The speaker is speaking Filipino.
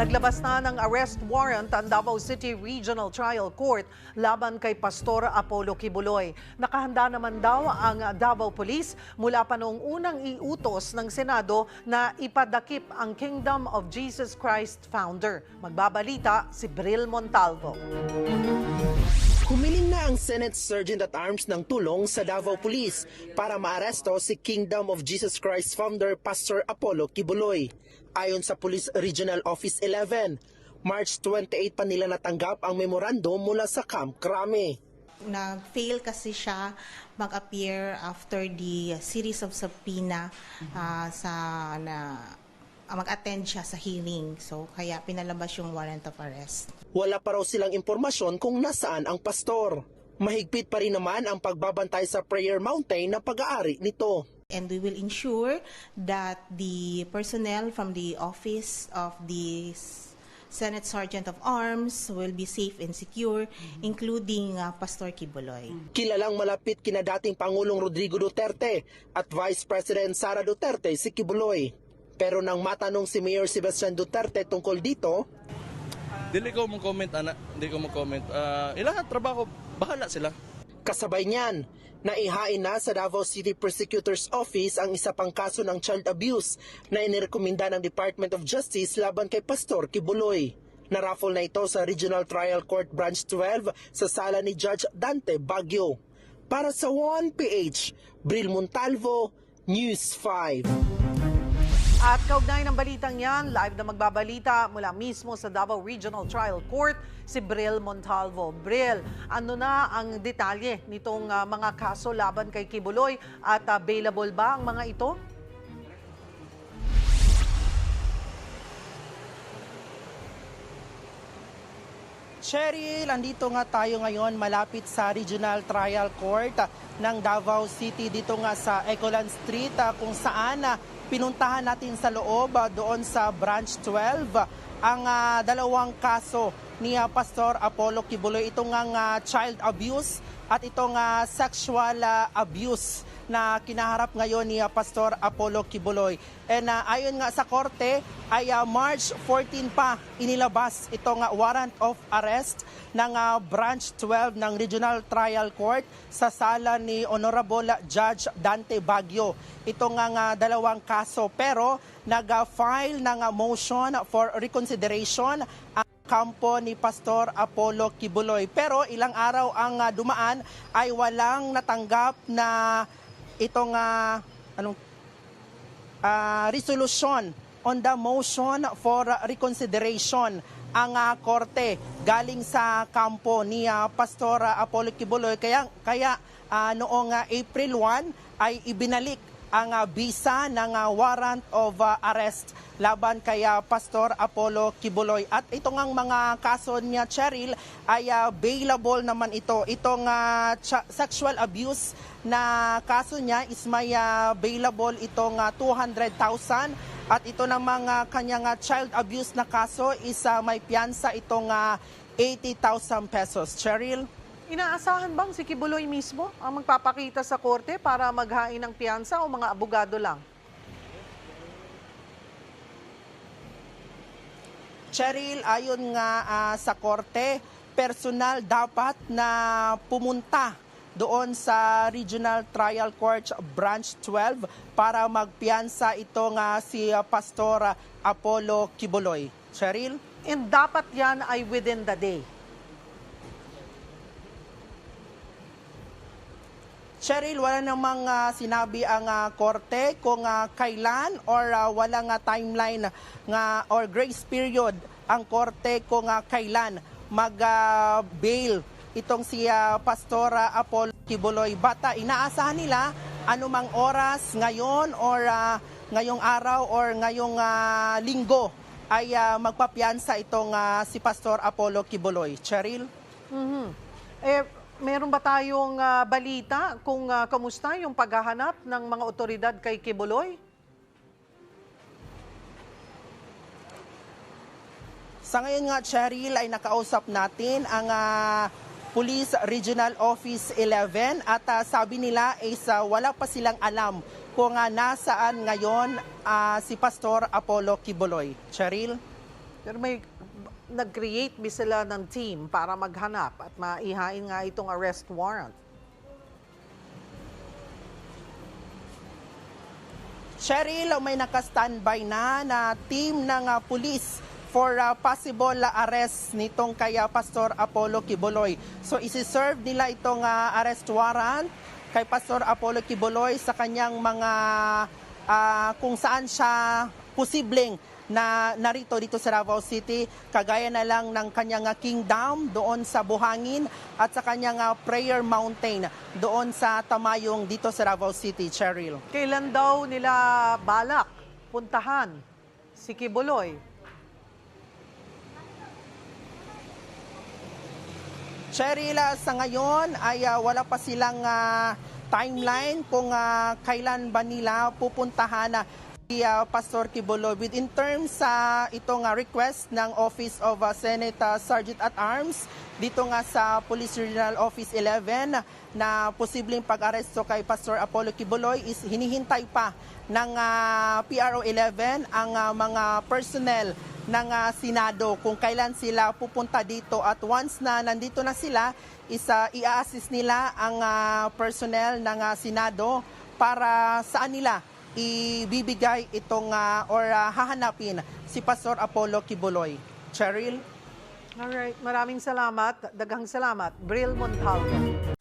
Naglabas na ng arrest warrant ang Davao City Regional Trial Court laban kay Pastor Apollo Kibuloy. Nakahanda naman daw ang Davao Police mula pa noong unang iutos ng Senado na ipadakip ang Kingdom of Jesus Christ founder. Magbabalita si Bril Montalvo. Humiling na ang Senate Sergeant at Arms ng tulong sa Davao Police para maaresto si Kingdom of Jesus Christ founder Pastor Apollo Kibuloy. Ayon sa Police Regional Office 11, March 28 pa nila natanggap ang memorandum mula sa Camp Crame. Nag-fail kasi siya mag-appear after the series of subpoena mag-attend siya sa hearing. So, kaya pinalabas yung warrant of arrest. Wala pa raw silang impormasyon kung nasaan ang pastor. Mahigpit pa rin naman ang pagbabantay sa Prayer Mountain na pag-aari nito. And we will ensure that the personnel from the office of the Senate Sergeant of Arms will be safe and secure, including Pastor Kibuloy. Kilalang malapit kina dating Pangulong Rodrigo Duterte at Vice President Sara Duterte si Kibuloy. Pero nang matanong si Mayor Sebastian Duterte tungkol dito, Dili ko mag-comment, anak. Dili ko mag-comment. Ilang trabaho, bahala sila. kasabay niyan, naihain na sa Davao City Prosecutor's Office ang isa pang kaso ng child abuse na inirekomenda ng Department of Justice laban kay Pastor Kibuloy. Naraffle na ito sa Regional Trial Court Branch 12 sa sala ni Judge Dante Baguio. Para sa 1PH, Bril Montalvo, News 5. At kaugnay ng balitang yan, live na magbabalita mula mismo sa Davao Regional Trial Court, si Bril Montalvo. Bril, ano na ang detalye nitong mga kaso laban kay Kibuloy at available ba ang mga ito? Cheryl, andito nga tayo ngayon malapit sa Regional Trial Court ng Davao City dito nga sa Ecoland Street kung saan pinuntahan natin sa loob doon sa Branch 12 ang dalawang kaso ni Pastor Apollo Kibuloy. Itong child abuse at itong sexual abuse na kinaharap ngayon ni Pastor Apollo Kibuloy. And ayon nga sa korte ay March 14 pa inilabas itong warrant of arrest ng Branch 12 ng Regional Trial Court sa sala ni Honorable Judge Dante Baguio. Ito nga dalawang kaso pero nag-file ng motion for reconsideration ang kampo ni Pastor Apollo Kibuloy. Pero ilang araw ang dumaan ay walang natanggap na itong resolution on the motion for reconsideration ang korte galing sa kampo ni Pastor Apollo Kibuloy. Kaya noong April 1 ay ibinalik ang visa ng warrant of arrest laban kay Pastor Apollo Kibuloy. At itong mga kaso niya, Cheryl, ay available naman ito. Itong sexual abuse na kaso niya is may available itong 200,000 at ito namang kanyang child abuse na kaso is may piyansa itong 80,000 pesos. Cheryl? Inaasahan bang si Kibuloy mismo ang magpapakita sa korte para maghain ng piyansa o mga abogado lang? Cheryl, ayon nga sa korte, personal dapat na pumunta doon sa Regional Trial Court Branch 12 para magpiyansa itong si Pastor Apollo Kibuloy. Cheryl? And dapat yan ay within the day. Cheryl, wala namang sinabi ang korte kung kailan or walang timeline nga or grace period ang korte kung kailan mag-bail itong si Pastor Apollo Kibuloy. Bata, inaasahan nila anumang oras ngayon or ngayong araw or ngayong linggo ay magpapiyansa itong si Pastor Apollo Kibuloy. Cheryl? Meron ba tayong balita kung kamusta yung paghahanap ng mga otoridad kay Kibuloy? Sa ngayon nga, Cheryl, ay nakausap natin ang Police Regional Office 11 at sabi nila is wala pa silang alam kung nasaan ngayon si Pastor Apollo Kibuloy. Cheryl? Pero may nag-create ba sila ng team para maghanap at maihain nga itong arrest warrant? Cheryl, may naka-standby na team ng pulis for possible arrest nitong kay Pastor Apollo Quiboloy. So isi-serve nila itong arrest warrant kay Pastor Apollo Quiboloy sa kanyang mga kung saan siya posibleng na narito dito sa Davao City, kagaya na lang ng kanyang kingdom doon sa Buhangin at sa kanyang prayer mountain doon sa Tamayong dito sa Davao City, Cheryl. Kailan daw nila balak puntahan si Quiboloy? Cheryl, sa ngayon ay wala pa silang timeline kung kailan ba nila pupuntahan si Pastor Quiboloy. In terms sa itong request ng Office of Senate Sergeant at Arms dito nga sa Police Regional Office 11 na posibleng pag-aresto kay Pastor Apollo Quiboloy is hinihintay pa ng PRO 11 ang mga personnel ng Senado kung kailan sila pupunta dito, at once na nandito na sila is i-assist nila ang personnel ng Senado para saan nila ibibigay itong or hahanapin si Pastor Apollo Quiboloy. Cheryl? Alright, maraming salamat. Daghang salamat. Bril Montalvo.